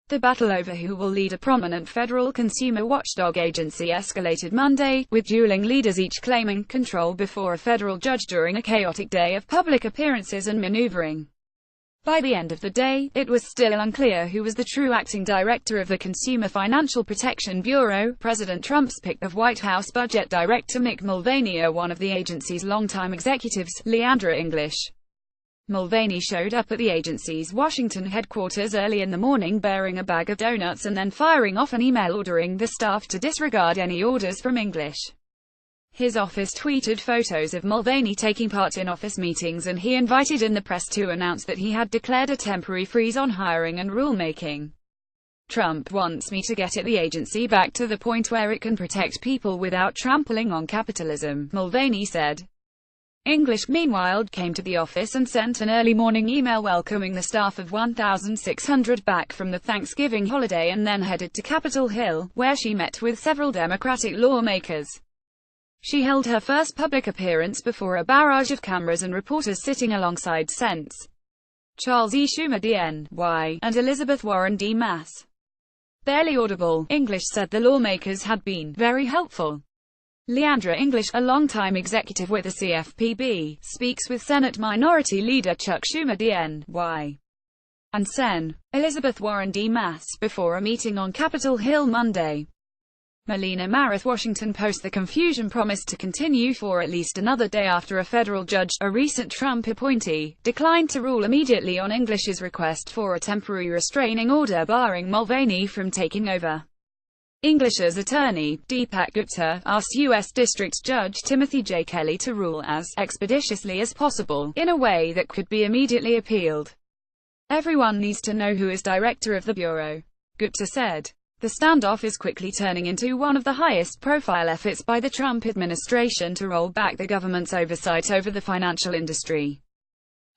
The battle over who will lead a prominent federal consumer watchdog agency escalated Monday, with Dueling leaders each claiming control before a federal judge during a chaotic day of public appearances and maneuvering. By the end of the day, it was still unclear who was the true acting director of the Consumer Financial Protection Bureau. President Trump's pick of White House Budget Director Mick Mulvaney or one of the agency's longtime executives, Leandra English. Mulvaney showed up at the agency's Washington headquarters early in the morning bearing a bag of donuts and then firing off an email ordering the staff to disregard any orders from English. His office tweeted photos of Mulvaney taking part in office meetings, and he invited in the press to announce that he had declared a temporary freeze on hiring and rulemaking. Trump wants me to get at the agency back to the point where it can protect people without trampling on capitalism, Mulvaney said. English, meanwhile, came to the office and sent an early morning email welcoming the staff of 1,600 back from the Thanksgiving holiday and then headed to Capitol Hill, where she met with several Democratic lawmakers. She held her first public appearance before a barrage of cameras and reporters sitting alongside Sens. Charles E. Schumer D.N.Y. and Elizabeth Warren D. Mass. Barely audible, English said the lawmakers had been very helpful. Leandra English, a longtime executive with the CFPB, speaks with Senate Minority Leader Chuck Schumer D.N.Y. and Sen. Elizabeth Warren D. Mass before a meeting on Capitol Hill Monday. Melina Marith, Washington Post. The confusion promised to continue for at least another day after a federal judge, a recent Trump appointee, declined to rule immediately on English's request for a temporary restraining order barring Mulvaney from taking over. English's attorney, Deepak Gupta, asked U.S. District Judge Timothy J. Kelly to rule as expeditiously as possible, in a way that could be immediately appealed. Everyone needs to know who is director of the Bureau, Gupta said. The standoff is quickly turning into one of the highest-profile efforts by the Trump administration to roll back the government's oversight over the financial industry.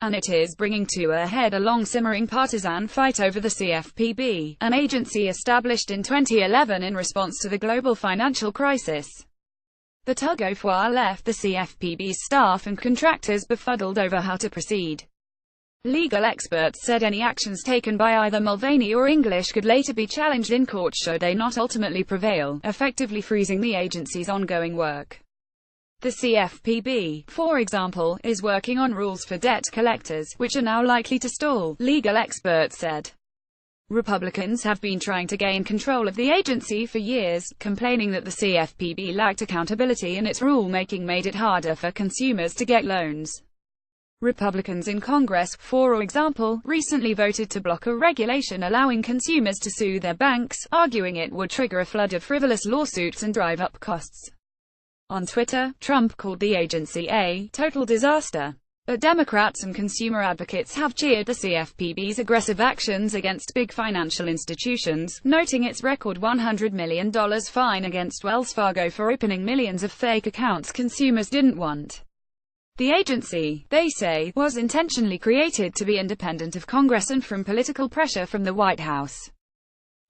And it is bringing to a head a long-simmering partisan fight over the CFPB, an agency established in 2011 in response to the global financial crisis. The tug-of-war left the CFPB's staff and contractors befuddled over how to proceed. Legal experts said any actions taken by either Mulvaney or English could later be challenged in court should they not ultimately prevail, effectively freezing the agency's ongoing work. The CFPB, for example, is working on rules for debt collectors, which are now likely to stall, legal experts said. Republicans have been trying to gain control of the agency for years, complaining that the CFPB lacked accountability and its rulemaking made it harder for consumers to get loans. Republicans in Congress, for example, recently voted to block a regulation allowing consumers to sue their banks, arguing it would trigger a flood of frivolous lawsuits and drive up costs. On Twitter, Trump called the agency a total disaster. But Democrats and consumer advocates have cheered the CFPB's aggressive actions against big financial institutions, noting its record $100 million fine against Wells Fargo for opening millions of fake accounts consumers didn't want. The agency, they say, was intentionally created to be independent of Congress and from political pressure from the White House.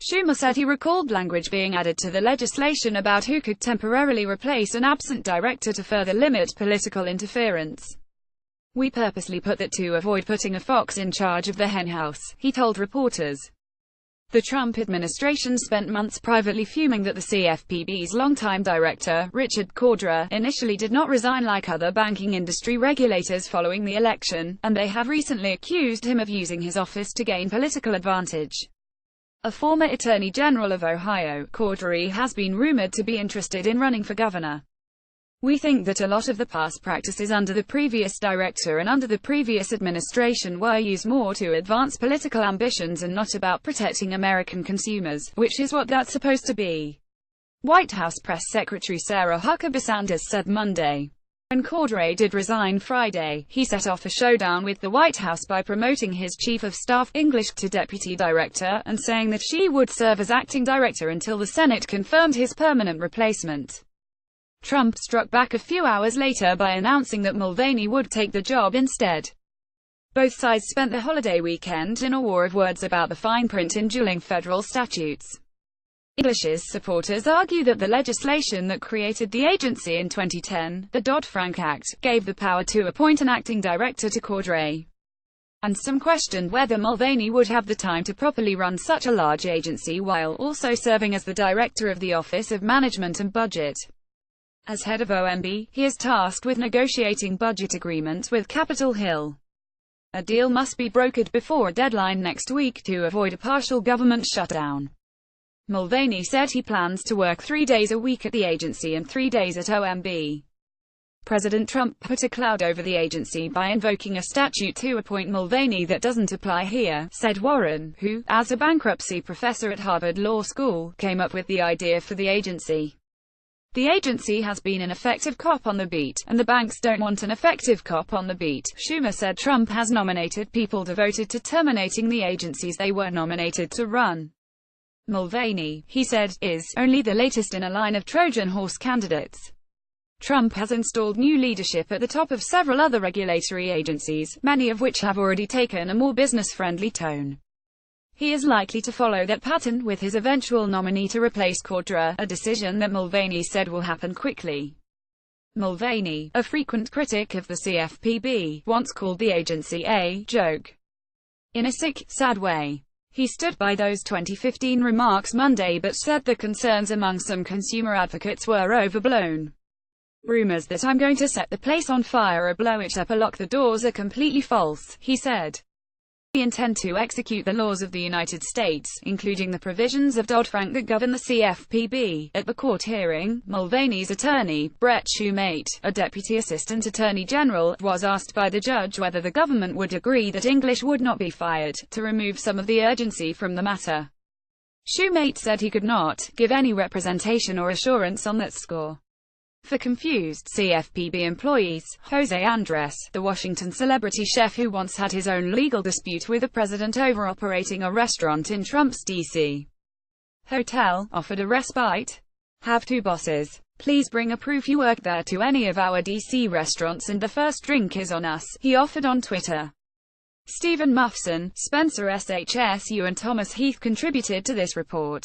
Schumer said he recalled language being added to the legislation about who could temporarily replace an absent director to further limit political interference. "We purposely put that to avoid putting a fox in charge of the henhouse," he told reporters. The Trump administration spent months privately fuming that the CFPB's longtime director, Richard Cordra, initially did not resign like other banking industry regulators following the election, and they have recently accused him of using his office to gain political advantage. A former Attorney General of Ohio, Cordra, has been rumored to be interested in running for governor. "We think that a lot of the past practices under the previous director and under the previous administration were used more to advance political ambitions and not about protecting American consumers, which is what that's supposed to be," White House Press Secretary Sarah Huckabee Sanders said Monday. When Cordra did resign Friday, he set off a showdown with the White House by promoting his chief of staff, English, to deputy director, and saying that she would serve as acting director until the Senate confirmed his permanent replacement. Trump struck back a few hours later by announcing that Mulvaney would take the job instead. Both sides spent the holiday weekend in a war of words about the fine print in dueling federal statutes. English's supporters argue that the legislation that created the agency in 2010, the Dodd-Frank Act, gave the power to appoint an acting director to Cordra. and some questioned whether Mulvaney would have the time to properly run such a large agency while also serving as the director of the Office of Management and Budget. As head of OMB, he is tasked with negotiating budget agreements with Capitol Hill. A deal must be brokered before a deadline next week to avoid a partial government shutdown. Mulvaney said he plans to work 3 days a week at the agency and 3 days at OMB. President Trump put a cloud over the agency by invoking a statute to appoint Mulvaney that doesn't apply here, said Warren, who, as a bankruptcy professor at Harvard Law School, came up with the idea for the agency. The agency has been an effective cop on the beat, and the banks don't want an effective cop on the beat. Schumer said Trump has nominated people devoted to terminating the agencies they were nominated to run. Mulvaney, he said, is only the latest in a line of Trojan horse candidates. Trump has installed new leadership at the top of several other regulatory agencies, many of which have already taken a more business-friendly tone. He is likely to follow that pattern with his eventual nominee to replace Cordra, a decision that Mulvaney said will happen quickly. Mulvaney, a frequent critic of the CFPB, once called the agency a joke. In a sick, sad way. He stood by those 2015 remarks Monday but said the concerns among some consumer advocates were overblown. Rumors that I'm going to set the place on fire or blow it up or lock the doors are completely false, he said. We intend to execute the laws of the United States, including the provisions of Dodd-Frank that govern the CFPB. At the court hearing, Mulvaney's attorney, Brett Shumate, a deputy assistant attorney general, was asked by the judge whether the government would agree that English would not be fired, to remove some of the urgency from the matter. Shumate said he could not give any representation or assurance on that score. For confused CFPB employees, Jose Andres, the Washington celebrity chef who once had his own legal dispute with the president over operating a restaurant in Trump's D.C. hotel, offered a respite. Have 2 bosses. Please bring a proof you worked there to any of our D.C. restaurants and the first drink is on us, he offered on Twitter. Stephen Muffson, Spencer SHSU and Thomas Heath contributed to this report.